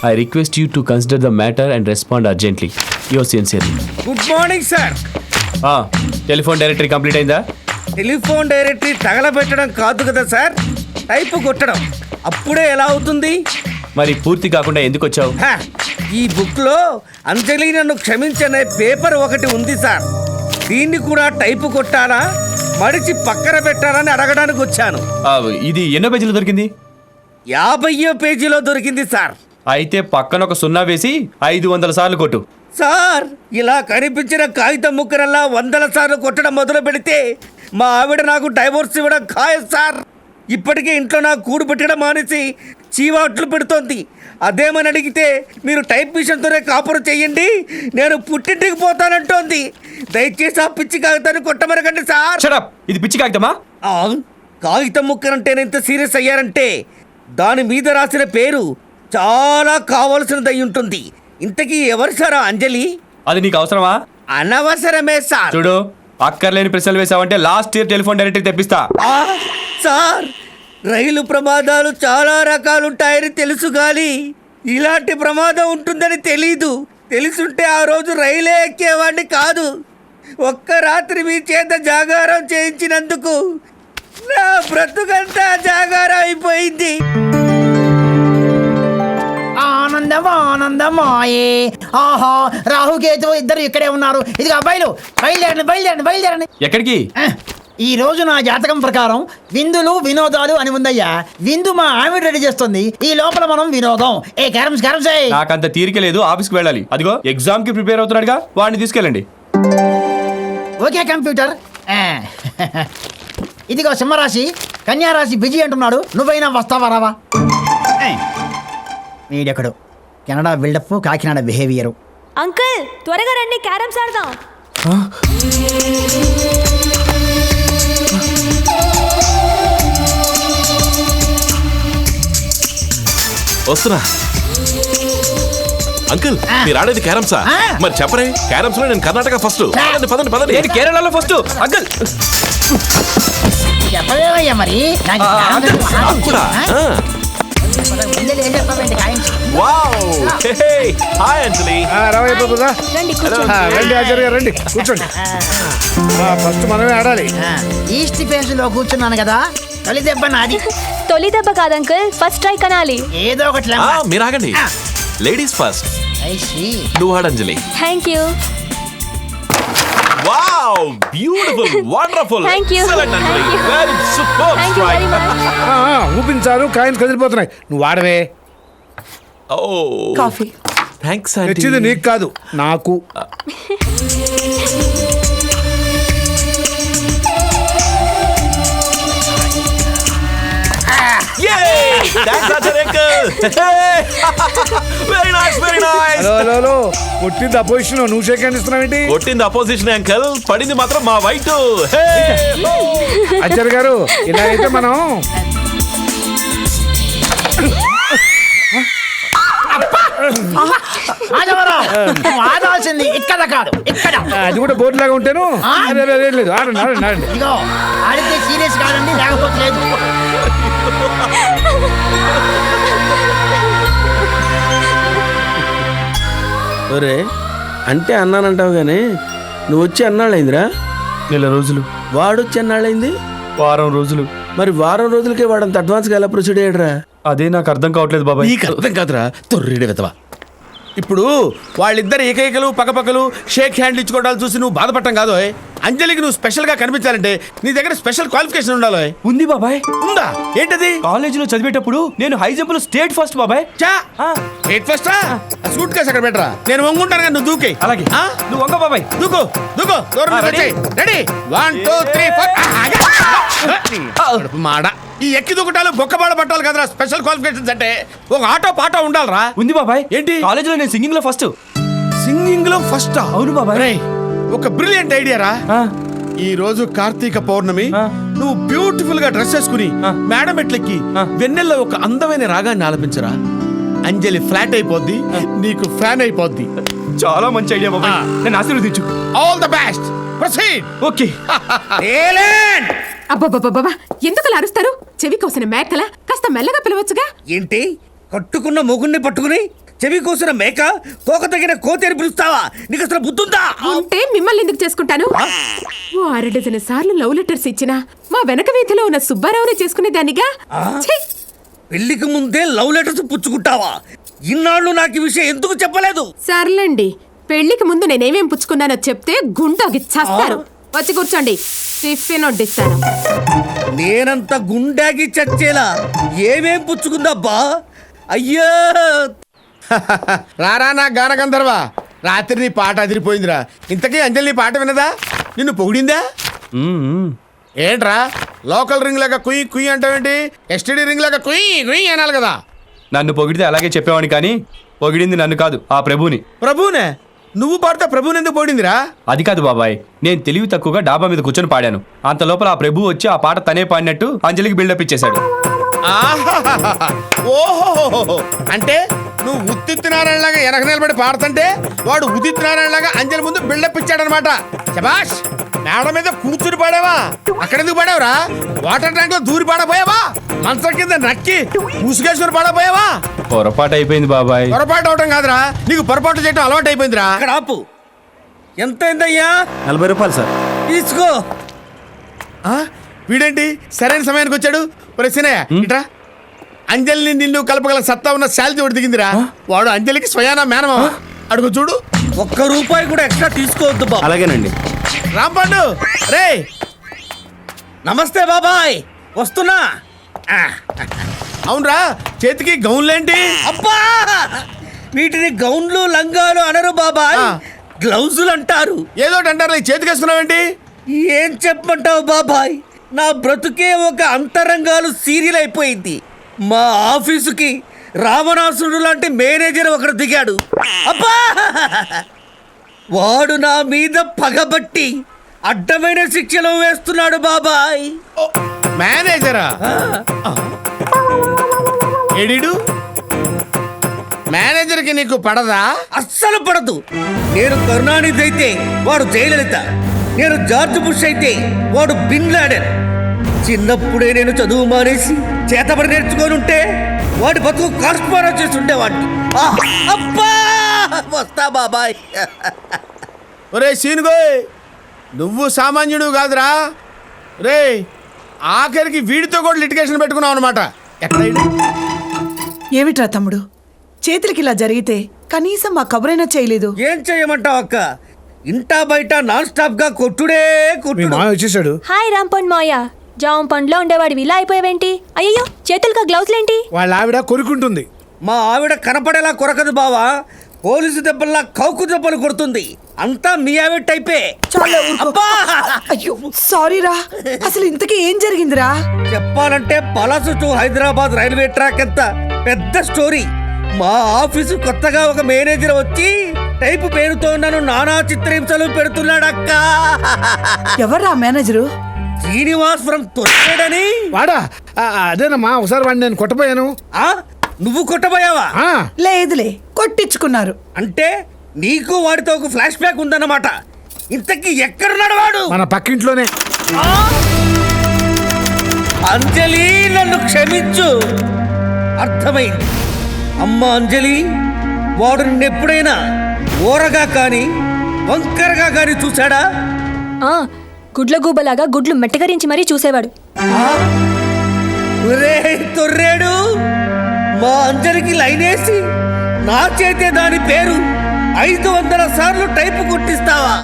I request you to consider the matter and respond urgently. Yours sincerely. Good morning sir. Telephone directory complete అయిందా? Telephone directory తగలబెట్టడం కాదు కదా sir, type కొట్టడం. అప్పుడే ఎలా అవుతుంది? మరి పూర్తి కాకుండా ఎందుకు వచ్చావు? ఈ బుక్లో అంజలి నన్ను క్షమించనే పేపర్ ఒకటి ఉంది సార్. దీన్ని కూడా టైపు కొట్టాలా, మడిచి పక్కన పెట్టాలని అడగడానికి వచ్చాను. ఇది ఎన్నో పేజీలో దొరికింది? 50వ పేజీలో దొరికింది సార్. అయితే పక్కన ఒక 0 వేసి 500 సార్లు కొట్టు. సార్, ఇలా కనిపించిన కాగితం ముక్కరల్లా 100 సార్లు కొట్టడం మొదలు పెడితే మా ఆవిడ నాకు డైవోర్స్ ఇవ్వడం ఖాయం సార్. ఇప్పటికే ఇంట్లో నాకు కూడు పెట్టడం మానేసి చీవాట్లు పెడుతోంది. అదేమని అడిగితే మీరు టైప్ మిషన్తోనే కాపురం చెయ్యండి, నేను పుట్టింటికి పోతానంటోంది. దయచేసి ఆ పిచ్చి కాగితాన్ని కొట్టమరకండి సార్. Shut up! ఇది పిచ్చి కాగితమా? కాగితం ముక్కరంటే ఎంత సీరియస్ అయ్యారంటే దాని మీద రాసిన పేరు చాలా కావలసినదై ఉంటుంది. ఇంతకీ ఎవరు సార్ అంజలి? అది నీకు అవసరమా? అనవసరమే సార్. చూడు, అక్కర్లేని ప్రశ్నలు వేసావంటే లాస్ట్ ఇయర్ టెలిఫోన్ డైరెక్టరీ తెప్పిస్తా. సార్, రైలు ప్రమాదాలు చాలా రకాలుంటాయని తెలుసు కానీ ఇలాంటి ప్రమాదం ఉంటుందని తెలీదు. తెలుసుంటే ఆ రోజు రైలే ఎక్కేవాడిని కాదు. ఒక్క రాత్రి మీ చేత జాగారం చేయించినందుకు నా బ్రతుకంతా జాగారం అయిపోయింది. ఆనందమాయే. ఆహా, రాహుకేతు ఇద్దరు ఇక్కడే ఉన్నారు. ఇది అబ్బాయిలు, బయలుదేరండి. ఎక్కడికి? ఈ రోజు నా జాతకం ప్రకారం విందులు వినోదాలు అని ఉందయ్యా. విందు మా ఆవిడ రెడీ చేస్తుంది, ఈ లోపల మనం వినోదం. ఏ క్యారమ్స్ నాకంత తీరిక లేదు, ఆఫీస్కి వెళ్ళాలి. అదిగో ఎగ్జామ్ కి ప్రిపేర్ అవుతున్నాడుగా, వాడిని తీసుకెళ్ళండి. Okay computer. ఇదిగో సింహరాశి, కన్యారాశి బిజీ అంటున్నాడు. నువ్వైనా వస్తావా రావా? వీడెక్కడు, Canada build up, Kakinada behaviour. Uncle త్వరగా రండి, క్యారమ్స్ ఆడదాం. వస్తున్నా. అంకుల్, మీరు ఆడేది క్యారమ్సా? మరి చెప్పరే, క్యారమ్స్ లో నేను కర్ణాటక ఫస్ట్. పదండి. నేను కేరళలో ఫస్ట్. అంకుల్ చెప్పలేవయ్యా మరి. కూడా హాయ్ అంజలి. రండి కూర్చోండి. రండి ఆచార్య గారు, రండి కూర్చోండి. ఫస్ట్ మనమే ఆడాలి. ఈస్ట్ ఫేస్ లో కూర్చున్నాను కదా, తొలి దెబ్బ నాది. తొలి దెబ్బ కాదు అంకుల్, ఫస్ట్ ట్రై కనాలి. ఏదో ఒకటి మీరు ఆగండి. Ladies first. నువ్వు ఆడు Anjali. Thank you. Wow, beautiful, wonderful, Thank you. Excellent Anjali. Thank you. Very super thank you very strike. Much. ఊపించారు, కాయిన్స్ కదిలిపోతున్నాయి. నువ్వు ఆడవే. Oh, coffee. Thanks aunty. తెచ్చింది నీకు కాదు, నాకు. Thanks Acharya uncle. Very nice, very nice. Hello, కొట్టింది అపోజిషన్, నువ్వు షేక్ హ్యాండ్ ఇస్తున్నావేంటి? కొట్టింది అపోజిషన్ అంకుల్, పడింది మాత్రం మా వైట్. ఆచార్య గారు, ఇలా అయితే మనం ఆడాల్సింది ఇక్కడ కాదు, ఇక్కడ. అది కూడా బోర్డు లాగా ఉంటాను. లేదు, ఆడండి. ఇదిగో, ఆడితే సీరియస్ కాదండి, లేకపోతే లేదు. ఒరే, అంటే అన్నానంటావు గానీ నువ్వు వచ్చి అన్నాళ్ళైందిరా? 4 రోజులు. వాడొచ్చి అన్నాళ్ళైంది? వారం రోజులు. మరి వారం రోజులకే వాడంత అడ్వాన్స్గా ఎలా ప్రొసీడ్ అయ్యాడురా? అదే నాకు అర్థం కావట్లేదు బాబాయ్. నీకు అర్థం కాదురా, తొర్రెడు వెతవా. ఇప్పుడు వాళ్ళిద్దరు ఏకైకలు పక్కపక్కలు షేక్ హ్యాండ్లు ఇచ్చుకోవడాలు చూసి నువ్వు బాధపడటం కాదు. అంజలికి నువ్వు స్పెషల్ గా కనిపించాలంటే నీ దగ్గర స్పెషల్ క్వాలిఫికేషన్ ఉండాలి. ఉంది బాబాయ్. ఉందా? ఏంటది? కాలేజీలో చదివేటప్పుడు నేను హై జంప్ లో స్టేట్ ఫస్ట్ బాబాయ్. స్టేట్ ఫస్టా? సూట్ కేసు అక్కడ పెట్టరా, నేను వంగుంటాను కానీ నువ్వు దూకే. అలాగే. నువ్వు వంగ బాబాయ్. దూకో. రెడీ 1 2 3 4. మాడ ఈ ఎక్కి దూకటాలు బొక్కబాడ పట్టాలి కదరా స్పెషల్ క్వాలిఫికేషన్స్ అంటే. ఒక ఆటో పాటో ఉండాలరా. ఉంది బాబాయ్. ఏంటి? కాలేజీలో నేను సింగింగ్ లో ఫస్ట్. సింగింగ్ లో ఫస్ట్? అవును బాబాయ్. ఒక బ్రిలియంట్ ఐడియా రా. ఈ రోజు కార్తీక పౌర్ణమి, నువ్వు బ్యూటిఫుల్ గా డ్రెస్ వేసుకుని మేడం ఎట్లెక్కి వెన్నెల్లో ఒక అందమైన రాగాన్ని ఆలపించరా. అంజలి ఫ్లాట్ అయిపోద్ది, నీకు ఫ్యాన్ అయిపోద్ది. చాలా మంచి ఐడియా బాబాయ్, నేను ఆశీర్వదించు. All the best, proceed. Okay. అబ్బబ్బబ్బబ్బా, ఎందుకు అరుస్తారు? చెవి కోసిన మేకల కాస్త మెల్లగా పిలవచ్చుగా. ఏంటి, కట్టుకున్న మొగుణ్ణి పట్టుకుని చెవి కోసిన మేక కోక తగిన కోతేని పిలుస్తావా? నీకు అసలు బుద్ధుందా? ఉంటే మిమ్మల్ని ఎందుకు చేసుకుంటాను? ఓ 6 డజన్ సార్లు లవ్ లెటర్స్ ఇచ్చినా మా వెనక వీధిలో ఉన్న సుబ్బారావునే చేసుకునేదానిగా. ఛీ! పెళ్లికి ముందే లవ్ లెటర్స్ పుచ్చుకుంటావా? ఇన్నాళ్ళు నాకు ఈ విషయం ఎందుకు చెప్పలేదు? సర్లేండి, పెళ్లికి ముందు నేనేమేం పుచ్చుకున్నానో చెప్తే గుండోకి చస్తారు. వచ్చి కూర్చోండి, టిఫిన్ వడ్డిస్తాను. నేనంత గుండాకి చచ్చేలా ఏమేం పుచ్చుకుందబ్బా? అయ్యో రారా నా గాన గంధర్వ, రాత్రి నీ పాట అదిరిపోయిందిరా. ఇంతకీ అంజలి నీ పాట వినదా? నిన్ను పొగిడిందా? ఏంట్రా లోకల్ రింగ్ లాగా కుయ్ కుయ్ అంటావేంటి? ఎస్టీడీ రింగ్ లాగా కుయ్ కుయ్ అనాలి కదా. నన్ను పొగిడితే అలాగే చెప్పేవాడిని కానీ పొగిడింది నన్ను కాదు, ఆ ప్రభుని. ప్రభునే? నువ్వు పాడితే ప్రభుని ఎందుకు పొగిడిందిరా? అది కాదు బాబాయ్, నేను తెలివి తక్కువగా డాబా మీద కూర్చొని పాడాను. అంత లోపల ఆ ప్రభు వచ్చి ఆ పాట తనే పాడినట్టు అంజలికి బిల్డప్ ఇచ్చేశాడు. ఆహాహాహా. ఓహో, అంటే నువ్వు ఉత్తిత్ నారాయణలాగా వెనక నిలబడి పాడుతుంటే వాడు ఉదిత్ నారాయణలాగా అంజలి ముందు బిల్డప్ ఇచ్చాడనమాట. శబాష్, మేడ మీద కూర్చుని పాడావా? అక్కడెందుకు పాడావురా? వాటర్ ట్యాంక్ లో దూరి పాడపోయావా? మంచం కింద నక్కి ముసుగేశ్వరి పాడపోయావా? పొరపాటు అయిపోయింది బాబాయ్. పొరపాటు అవటం కాదురా, నీకు పొరపాటు చేయటం అలవాటు అయిపోయిందిరా. అక్కడ ఆపు. ఎంతైందయ్యా? 40 రూపాయలు సార్. తీసుకో. ఆ? వీడేంటి సరైన సమయానికి వచ్చాడు? ప్రశ్నయ్య ఇట్రా. అంజలిని నిన్ను కలపగల సత్తా ఉన్న శాలిటీ ఒకటి దిగిందిరా. వాడు అంజలికి స్వయానా మేనమా. అడుగు చూడు. ₹1 కూడా ఎక్స్ట్రా తీసుకోవద్దు బా. అలాగేనండి. రాంపండు రే. నమస్తే బాబాయ్, వస్తున్నా. అవునరా, చేతికి గౌన్లేంటి? అబ్బా, వీటిని గౌన్లు లంగాలు అనరు బాబాయ్, గ్లౌజులు అంటారు. ఏదోటి అంటారు, చేతికేసుకున్నావేంటి? ఏం చెప్పమంటావు బాబాయ్, నా బ్రతుకే ఒక అంతరంగాలు సీరియల్ అయిపోయింది. మా ఆఫీసుకి రావణాసురుడు లాంటి మేనేజర్ ఒకడు దిగాడు. అబ్బా, వాడు నా మీద పగబట్టి అడ్డమైన శిక్షలు వేస్తున్నాడు బాబాయ్. మేనేజరా? ఎడిడు మేనేజర్కి నీకు పడదా? అస్సలు పడదు. నేను కరుణానిధి అయితే వాడు జయలలిత, నేను జార్జ్ బుష్ అయితే వాడు బిన్ లాడెన్. చిన్నప్పుడే నేను చదువు మానేసి చేతబడి నేర్చుకొని ఉంటే వాడి బతుకు కాల్స్పారా చేసి ఉండేవాడిని. అబ్బా, వస్తా బాబాయ్. ఒరే సీనుగోయ్, నువ్వు సామాన్యుడు కాదురా రే. ఆఖరికి వీడితో కూడా లిటిగేషన్ పెట్టుకున్నావు అనమాట. ఎక్కడైనా ఏమిట్రా తమ్ముడు, చేతులకి ఇలా జరిగితే కనీసం మా కబురైనా చేయలేదు. ఏం చేయమంటావు అక్క? ఇంటా బయట నాన్ స్టాప్ గా కొట్టుడే కొట్టుడు. వచ్చేసాడు. హాయ్ రాంపండ్ మాయ, జామ పండ్లో ఉండేవాడు ఇలా అయిపోయావేంటి? అయ్యో, చేతులుగా గ్లౌజ్లేంటి? వాళ్ళ ఆవిడ కొరుకుంటుంది. మా ఆవిడ కనపడేలా కొరకదు బావా, పోలీసు దెబ్బల్లా కౌకు దెబ్బలు కొడుతుంది. అంతా మీ ఆవిడ టైపే. అబ్బా! అయ్యో సారీరా, అసలు ఇంతకీ ఏం జరిగిందిరా? చెప్పాలంటే పలాసు టు హైదరాబాద్ రైల్వే ట్రాక్ ఎంత పెద్ద స్టోరీ. మా ఆఫీసు కొత్తగా ఒక మేనేజర్ వచ్చి టైపు పేరుతో నన్ను నానా చిత్రహింసలు పెడుతున్నాడక్క. ఎవర్రా మేనేజరు? శ్రీనివాస్ ఫ్రమ్ తొట్టేడని. వాడా? అదేనమ్మా, ఒకసారి వాడిని నేను కొట్టపోయాను. నువ్వు కొట్టబోయావా? లేదులే, కొట్టించుకున్నారు. అంటే నీకు వాడితో ఒక ఫ్లాష్ బ్యాక్ ఉందన్నమాట. ఇంతకీ ఎక్కడున్నాడు వాడు? మన పక్కింట్లోనే. అంజలి, నన్ను క్షమించు. అర్థమైంది. అమ్మ అంజలి, వాడు నిన్నెప్పుడైనా ఓరగా కానీ వంకరగా కానీ చూశాడా? గుడ్ల గూబలాగా గుడ్లు మెట్టగరించి మరీ చూసేవాడు. తొర్రేడు, మా అంజలికి లైనేసి నా చేతే దాని పేరు 500 సార్లు టైపు కొట్టిస్తావా?